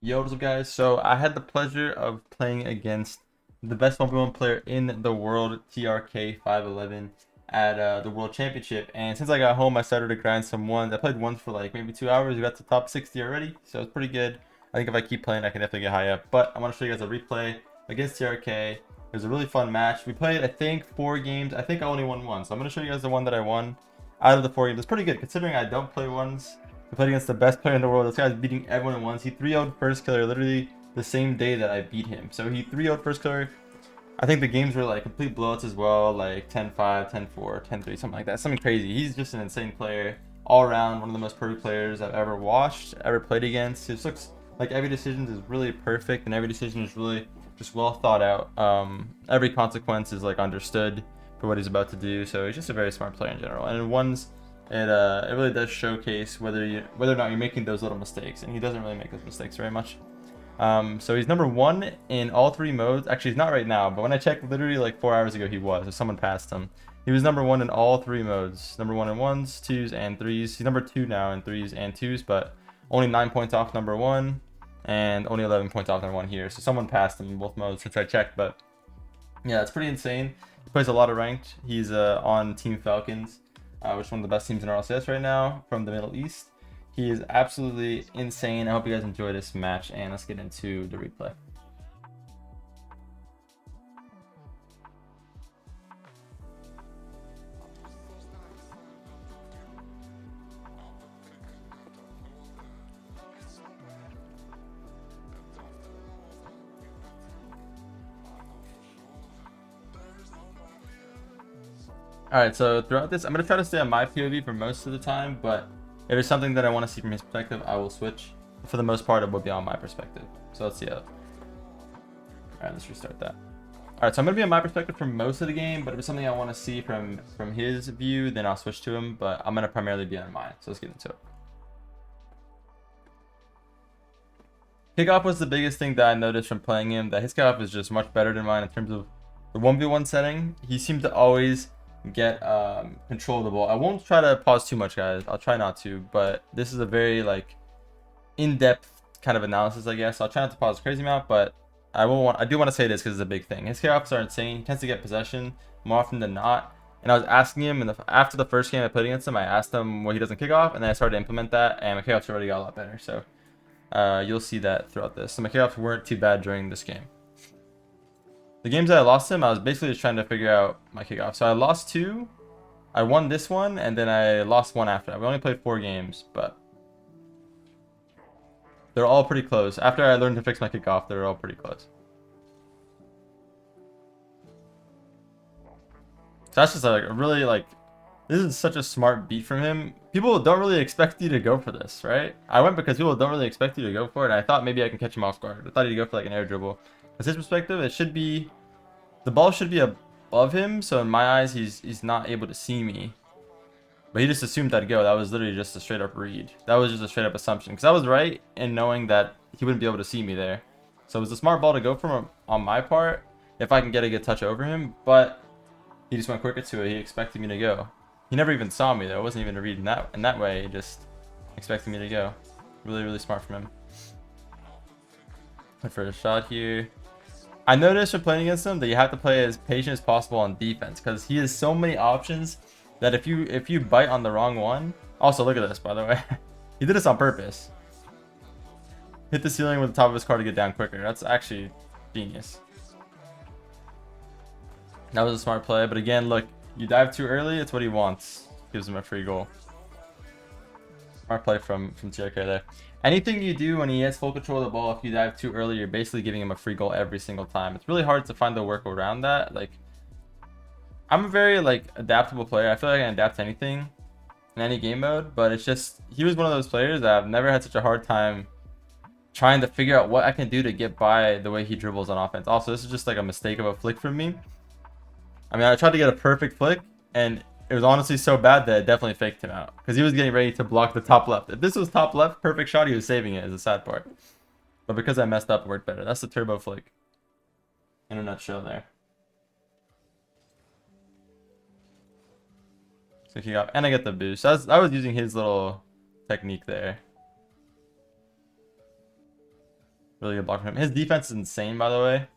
Yo, what's up, guys? So I had the pleasure of playing against the best 1v1 player in the world, TRK511, at the World Championship. And since I got home, I started to grind some ones. I played ones for like maybe 2 hours. We got to top 60 already, so it's pretty good. I think if I keep playing, I can definitely get high up. But I want to show you guys a replay against TRK. It was a really fun match. We played, I think, 4 games. I think I only won one, so I'm going to show you guys the one that I won out of the 4 games. It's pretty good considering I don't play ones. We played against the best player in the world. This guy's beating everyone at once. He 3-0'd first killer literally the same day that I beat him. So he 3-0'd first killer. I think the games were like complete blowouts as well, like 10-5, 10-4, 10-3, something like that. Something crazy. He's just an insane player. All around, one of the most perfect players I've ever watched, ever played against. He just looks like every decision is really perfect, and every decision is really just well thought out. Every consequence is like understood for what he's about to do. So he's just a very smart player in general. And in ones, it really does showcase whether or not you're making those little mistakes, and he doesn't really make those mistakes very much. So he's number 1 in all 3 modes. Actually, he's not right now, but when I checked literally like 4 hours ago, he was. So someone passed him. He was number 1 in all 3 modes. Number 1 in 1s, 2s, and 3s. He's number 2 now in 3s and 2s, but only 9 points off number 1, and only 11 points off number 1 here. So someone passed him in both modes since I checked, but yeah, it's pretty insane. He plays a lot of ranked. He's on Team Falcons, which is one of the best teams in RLCS right now from the Middle East. He is absolutely insane. I hope you guys enjoy this match, and let's get into the replay. Alright, so throughout this, I'm going to try to stay on my POV for most of the time, but if there's something that I want to see from his perspective, I will switch. For the most part, it will be on my perspective. So let's see how. Alright, let's restart that. Alright, so I'm going to be on my perspective for most of the game, but if it's something I want to see from his view, then I'll switch to him, but I'm going to primarily be on mine. So let's get into it. Kickoff was the biggest thing that I noticed from playing him, that his kickoff is just much better than mine in terms of the 1v1 setting. He seemed to always get control of the ball. I won't try to pause too much, guys. I'll try not to, but this is a very like in-depth kind of analysis, I guess. I'll try not to pause a crazy amount, but I do want to say this because it's a big thing. His kickoffs are insane. He tends to get possession more often than not. And I was asking him, after the first game I played against him, I asked him what he does in kickoff, and then I started to implement that, and my kickoffs already got a lot better. So you'll see that throughout this. So my kickoffs weren't too bad during this game. The games that I lost him, I was basically just trying to figure out my kickoff. So I lost 2, I won this one, and then I lost 1 after that. We only played 4 games, but they're all pretty close. After I learned to fix my kickoff, they're all pretty close. So that's just like a really like, this is such a smart beat from him. People don't really expect you to go for this, right? I went because people don't really expect you to go for it, and I thought maybe I can catch him off guard. I thought he'd go for like an air dribble. As his perspective, it should be, the ball should be above him, so in my eyes, he's not able to see me. But he just assumed I'd go. That was literally just a straight up read. That was just a straight up assumption, because I was right in knowing that he wouldn't be able to see me there. So it was a smart ball to go for him on my part, if I can get a good touch over him, but he just went quicker to it. He expected me to go. He never even saw me though. It wasn't even a read in that way. He just expected me to go. Really, really smart from him. Went for a shot here. I noticed when playing against him that you have to play as patient as possible on defense, because he has so many options that if you bite on the wrong one. Also, look at this, by the way. He did this on purpose. Hit the ceiling with the top of his car to get down quicker. That's actually genius. That was a smart play, but again, look, you dive too early, it's what he wants. Gives him a free goal. Smart play from TRK there. Anything you do when he has full control of the ball, if you dive too early, you're basically giving him a free goal every single time. It's really hard to find the work around that. Like, I'm a very like adaptable player. I feel like I can adapt to anything in any game mode, but it's just, he was one of those players that I've never had such a hard time trying to figure out what I can do to get by the way he dribbles on offense. Also, this is just like a mistake of a flick from me. I mean, I tried to get a perfect flick, and it was honestly so bad that it definitely faked him out, because he was getting ready to block the top left. If this was top left, perfect shot, he was saving it, is the sad part. But because I messed up, it worked better. That's the turbo flick in a nutshell there. So he got, and I get the boost. I was using his little technique there. Really good block from him. His defense is insane, by the way.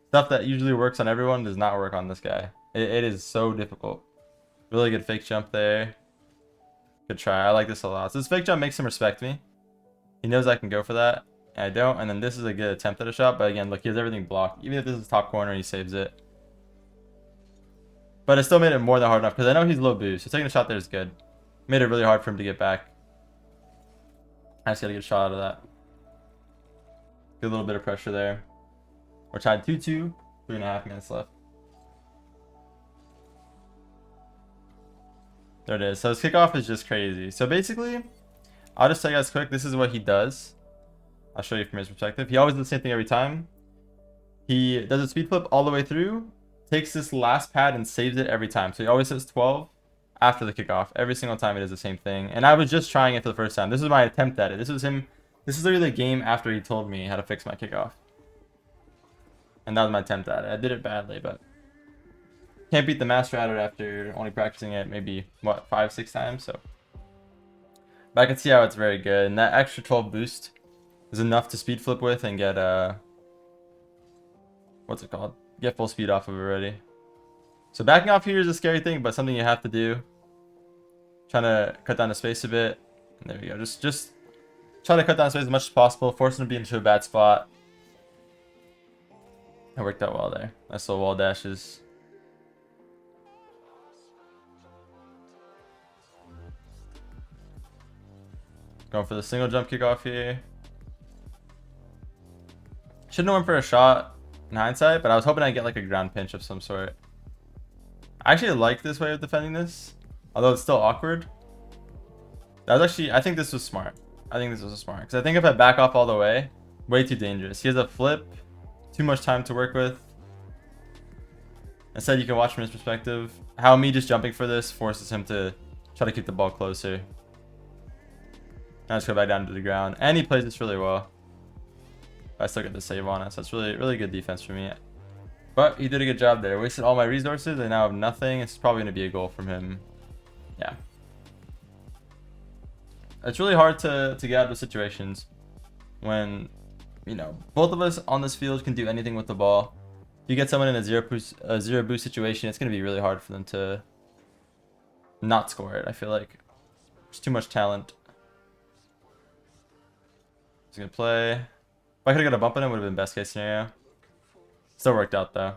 Stuff that usually works on everyone does not work on this guy. It is so difficult. Really good fake jump there. Good try. I like this a lot. So this fake jump makes him respect me. He knows I can go for that. And I don't. And then this is a good attempt at a shot. But again, look, he has everything blocked. Even if this is top corner, he saves it. But it still made it more than hard enough because I know he's low boost. So taking a shot there is good. Made it really hard for him to get back. I just got to get a shot out of that. Get a little bit of pressure there. We're tied 2-2. 3.5 minutes left. There it is. So his kickoff is just crazy. So basically, I'll just tell you guys quick. This is what he does. I'll show you from his perspective. He always does the same thing every time. He does a speed flip all the way through. Takes this last pad and saves it every time. So he always says 12 after the kickoff. Every single time he does the same thing. And I was just trying it for the first time. This was my attempt at it. This was him. This is literally the game after he told me how to fix my kickoff. And that was my attempt at it. I did it badly, but can't beat the master at it after only practicing it maybe, what, 5-6 times? So, but I can see how it's very good. And that extra 12 boost is enough to speed flip with and get, what's it called? Get full speed off of it already. So backing off here is a scary thing, but something you have to do. Trying to cut down the space a bit. And there we go. Just try to cut down space as much as possible. Force him to be into a bad spot. It worked out well there. Nice little wall dashes. Going for the single jump kickoff here. Shouldn't have went for a shot in hindsight, but I was hoping I'd get like a ground pinch of some sort. I actually like this way of defending this, although it's still awkward. That was actually, I think this was smart. I think this was smart because I think if I back off all the way, way too dangerous. He has a flip, too much time to work with. Instead, you can watch from his perspective how me just jumping for this forces him to try to keep the ball closer. Now just go back down to the ground, and he plays this really well. I still get the save on it, so it's really good defense for me. But he did a good job there. Wasted all my resources. I now have nothing. It's probably going to be a goal from him. Yeah. It's really hard to get out of situations when, you know, both of us on this field can do anything with the ball. If you get someone in a zero boost situation, it's going to be really hard for them to not score it. I feel like there's too much talent. He's going to play. If I could have got a bump on him, would have been best case scenario. Still worked out though.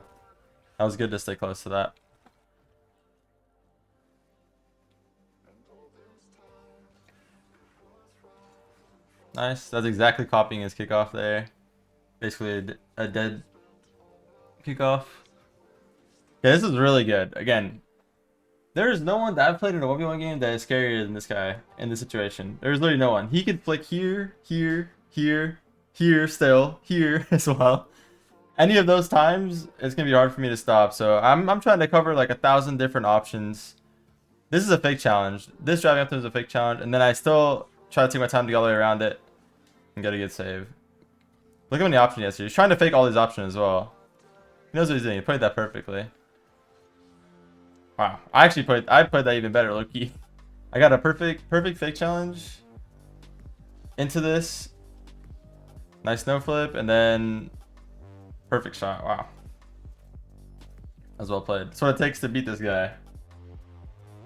That was good to stay close to that. Nice. That's exactly copying his kickoff there. Basically a dead kickoff. Yeah, this is really good. Again, there is no one that I've played in a 1v1 game that is scarier than this guy in this situation. There's literally no one. He could flick here, here, here, here still, here as well. Any of those times, it's going to be hard for me to stop. So I'm trying to cover like 1,000 different options. This is a fake challenge. This driving up to is a fake challenge. And then I still try to take my time to get all the way around it and get a good save. Look how many options he has here. He's trying to fake all these options as well. He knows what he's doing. He played that perfectly. Wow. I played that even better, low-key. I got a perfect fake challenge into this. Nice no flip, and then perfect shot. Wow. That was well played. That's what it takes to beat this guy.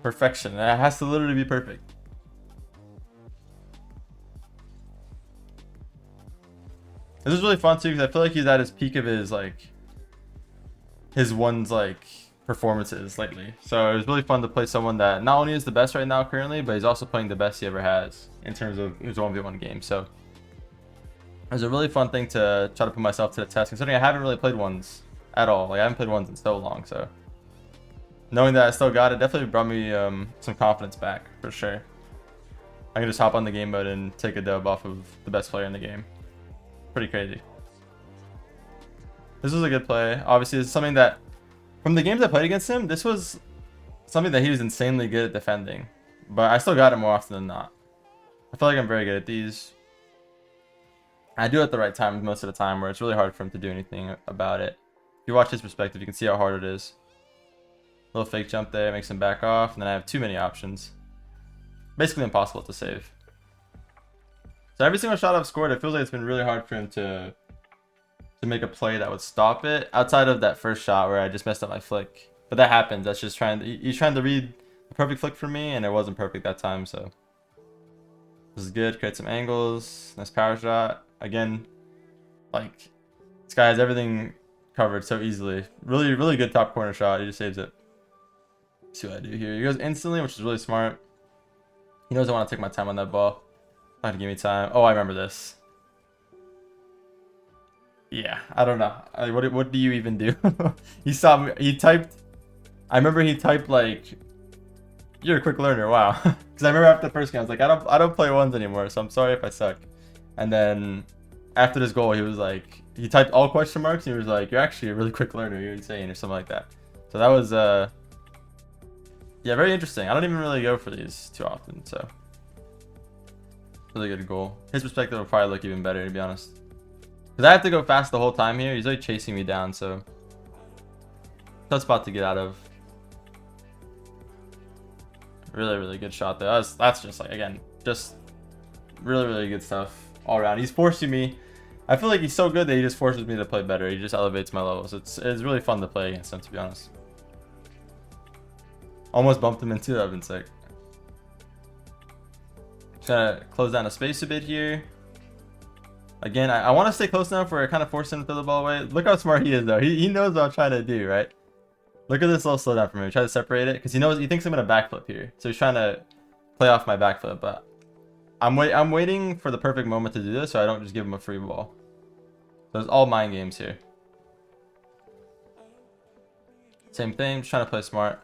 Perfection. It has to literally be perfect. This is really fun too because I feel like he's at his peak of his performances lately. So it was really fun to play someone that not only is the best right now currently, but he's also playing the best he ever has in terms of his 1v1 game. So it was a really fun thing to try to put myself to the test, considering I haven't really played ones at all. Like I haven't played ones in so long. So knowing that I still got it definitely brought me some confidence back for sure. I can just hop on the game mode and take a dub off of the best player in the game. Pretty crazy. This was a good play. Obviously, it's something that from the games I played against him, this was something that he was insanely good at defending. But I still got it more often than not. I feel like I'm very good at these. I do it at the right time most of the time, where it's really hard for him to do anything about it. If you watch his perspective, you can see how hard it is. Little fake jump there, makes him back off, and then I have too many options. Basically impossible to save. So every single shot I've scored, it feels like it's been really hard for him to to make a play that would stop it outside of that first shot where I just messed up my flick. But that happens. That's just he's trying to read the perfect flick for me, and it wasn't perfect that time. So this is good. Create some angles. Nice power shot. Again, like this guy has everything covered so easily. Really, really good top corner shot. He just saves it. Let's see what I do here. He goes instantly, which is really smart. He knows I want to take my time on that ball. Not to give me time. Oh, I remember this. Yeah, I don't know. What do you even do? He saw me. He typed. I remember he typed like, "You're a quick learner." Wow. Because I remember after the first game, I was like, I don't play ones anymore, so I'm sorry if I suck. And then after this goal, he was like, he typed all question marks, and he was like, "You're actually a really quick learner. You're insane," or something like that. So that was yeah, very interesting. I don't even really go for these too often, so really good goal. His perspective will probably look even better, to be honest. Because I have to go fast the whole time here. He's like chasing me down, so tough spot to get out of. Really, really good shot there. That's just like, again, just really, really good stuff all around. He's forcing me. I feel like he's so good that he just forces me to play better. He just elevates my levels. It's really fun to play against him, to be honest. Almost bumped him into that. I've been sick. Trying to close down the space a bit here. Again, I want to stay close enough where I kind of force him to throw the ball away. Look how smart he is, though. He knows what I'm trying to do, right? Look at this little slowdown from him. Try to separate it because he thinks I'm gonna backflip here, so he's trying to play off my backflip. But I'm waiting for the perfect moment to do this, so I don't just give him a free ball. So it's all mind games here. Same thing, just trying to play smart.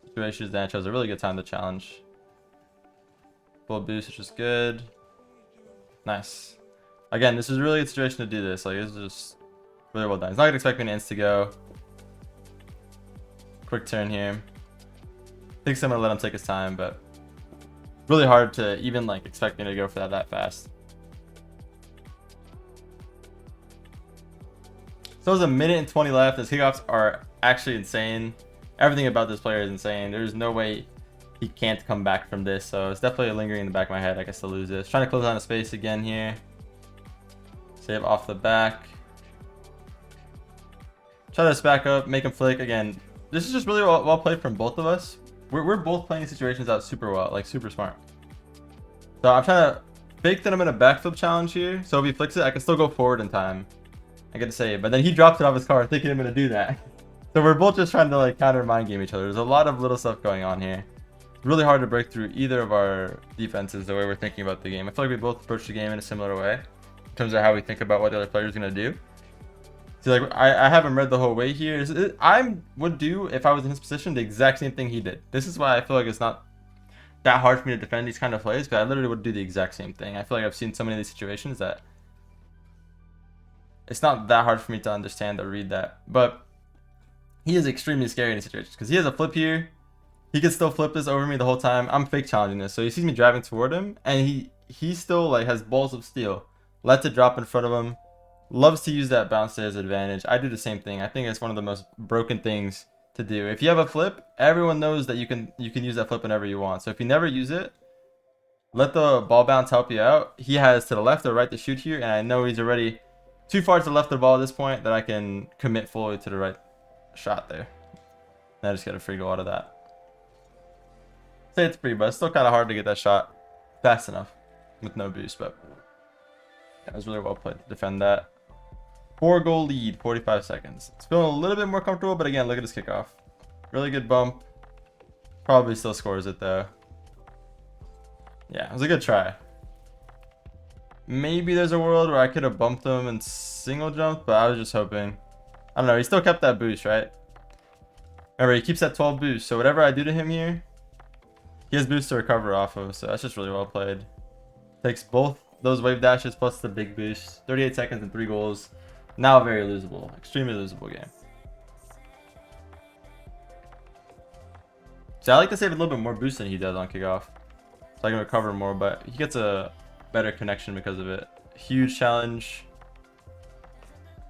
Situations Dan chose a really good time to challenge. Full boost, which is good. Nice. Again, this is a really good situation to do this. Like, this is just really well done. He's not gonna expect me to insta go. Quick turn here. Thinks I'm gonna let him take his time, but really hard to even like expect me to go for that fast. So there's a minute and 20 left. His kickoffs are actually insane. Everything about this player is insane. There's no way he can't come back from this. So it's definitely lingering in the back of my head. I guess to lose this. Trying to close down the space again here. Save off the back. Try to back up, make him flick again. This is just really well played from both of us. We're both playing situations out super well, like super smart. So I'm trying to fake that I'm in a backflip challenge here. So if he flicks it, I can still go forward in time. I get to save, but then he drops it off his car thinking I'm gonna do that. So we're both just trying to like counter mind game each other. There's a lot of little stuff going on here. It's really hard to break through either of our defenses the way we're thinking about the game. I feel like we both approach the game in a similar way in terms of how we think about what the other player is gonna do. See, like I haven't read the whole way here. I would do, if I was in his position, the exact same thing he did. This is why I feel like it's not that hard for me to defend these kind of plays, because I literally would do the exact same thing. I feel like I've seen so many of these situations that it's not that hard for me to understand or read that. But he is extremely scary in these situations because he has a flip here. He can still flip this over me the whole time. I'm fake challenging this, so he sees me driving toward him, and he still like has balls of steel. Lets it drop in front of him. Loves to use that bounce to his advantage. I do the same thing. I think it's one of the most broken things to do. If you have a flip, everyone knows that you can use that flip whenever you want. So if you never use it, let the ball bounce help you out. He has to the left or right to shoot here, and I know he's already too far to the left of the ball at this point that I can commit fully to the right shot there. And I just get a free goal out of that. Say it's free, but it's still kind of hard to get that shot fast enough with no boost, but that was really well played to defend that. 4-goal lead, 45 seconds. It's feeling a little bit more comfortable, but again, look at this kickoff. Really good bump. Probably still scores it though. Yeah, it was a good try. Maybe there's a world where I could have bumped him and single jumped, but I was just hoping. I don't know, he still kept that boost, right? Remember, he keeps that 12 boost, so whatever I do to him here, he has boost to recover off of, so that's just really well played. Takes both those wave dashes plus the big boost. 38 seconds and 3 goals. Now very losable. Extremely losable game. So I like to save a little bit more boost than he does on kickoff, so I can recover more, but he gets a better connection because of it. Huge challenge.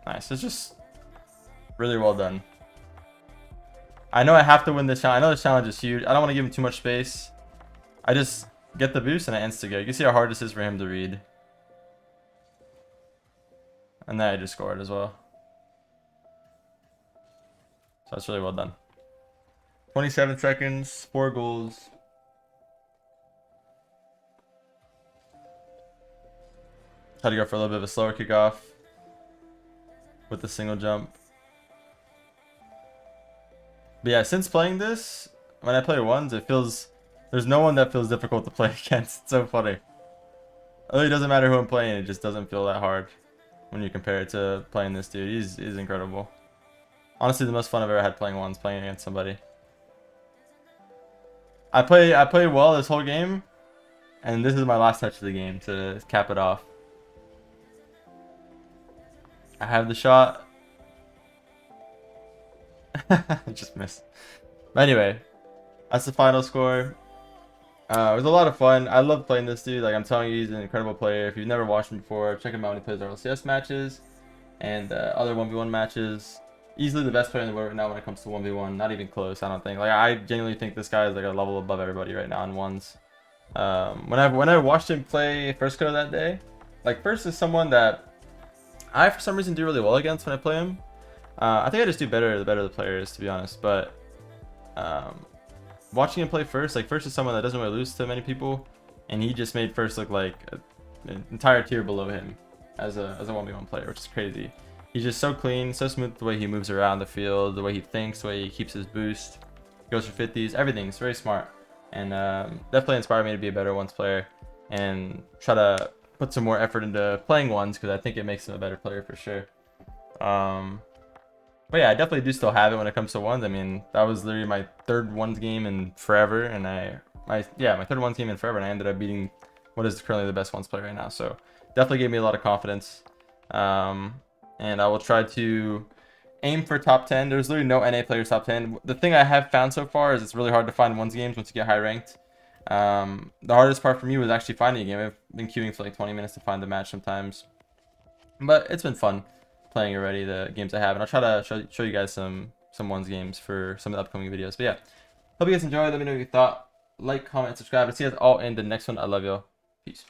Nice. It's just really well done. I know I have to win this challenge. I know this challenge is huge. I don't want to give him too much space. I just get the boost and I insta-go. You can see how hard this is for him to read. And then I just scored as well. So that's really well done. 27 seconds, 4 goals. Had to go for a little bit of a slower kickoff with the single jump. But yeah, since playing this, when I play ones, it feels... There's no one that feels difficult to play against. It's so funny. It really doesn't matter who I'm playing, it just doesn't feel that hard when you compare it to playing this dude. He's incredible. Honestly, the most fun I've ever had playing ones, playing against somebody. I play well this whole game, and this is my last touch of the game to cap it off. I have the shot. Just missed. But anyway, that's the final score. It was a lot of fun. I love playing this dude. Like I'm telling you, he's an incredible player. If you've never watched him before, check him out when he plays RLCS matches and other 1v1 matches. Easily the best player in the world right now when it comes to 1v1. Not even close, I don't think. Like I genuinely think this guy is like a level above everybody right now in ones. When I watched him play First Co that day, like First is someone that I for some reason do really well against when I play him. I think I just do better the better the player is, to be honest. But watching him play First, like First is someone that doesn't really lose to many people, and he just made First look like an entire tier below him as a 1v1 player, which is crazy. He's just so clean, so smooth the way he moves around the field, the way he thinks, the way he keeps his boost, goes for 50s, everything's very smart. And definitely inspired me to be a better ones player and try to put some more effort into playing ones because I think it makes him a better player for sure. But yeah, I definitely do still have it when it comes to ones. I mean, that was literally my third ones game in forever, and my third ones game in forever, and I ended up beating what is currently the best ones player right now. So definitely gave me a lot of confidence. And I will try to aim for top 10. There's literally no NA players top 10. The thing I have found so far is it's really hard to find ones games once you get high ranked. The hardest part for me was actually finding a game. I've been queuing for like 20 minutes to find the match sometimes. But it's been fun playing already, the games I have. And I'll try to show you guys some ones games for some of the upcoming videos. But yeah, hope you guys enjoyed. Let me know what you thought. Like, comment, subscribe. And see you guys all in the next one. I love y'all. Peace.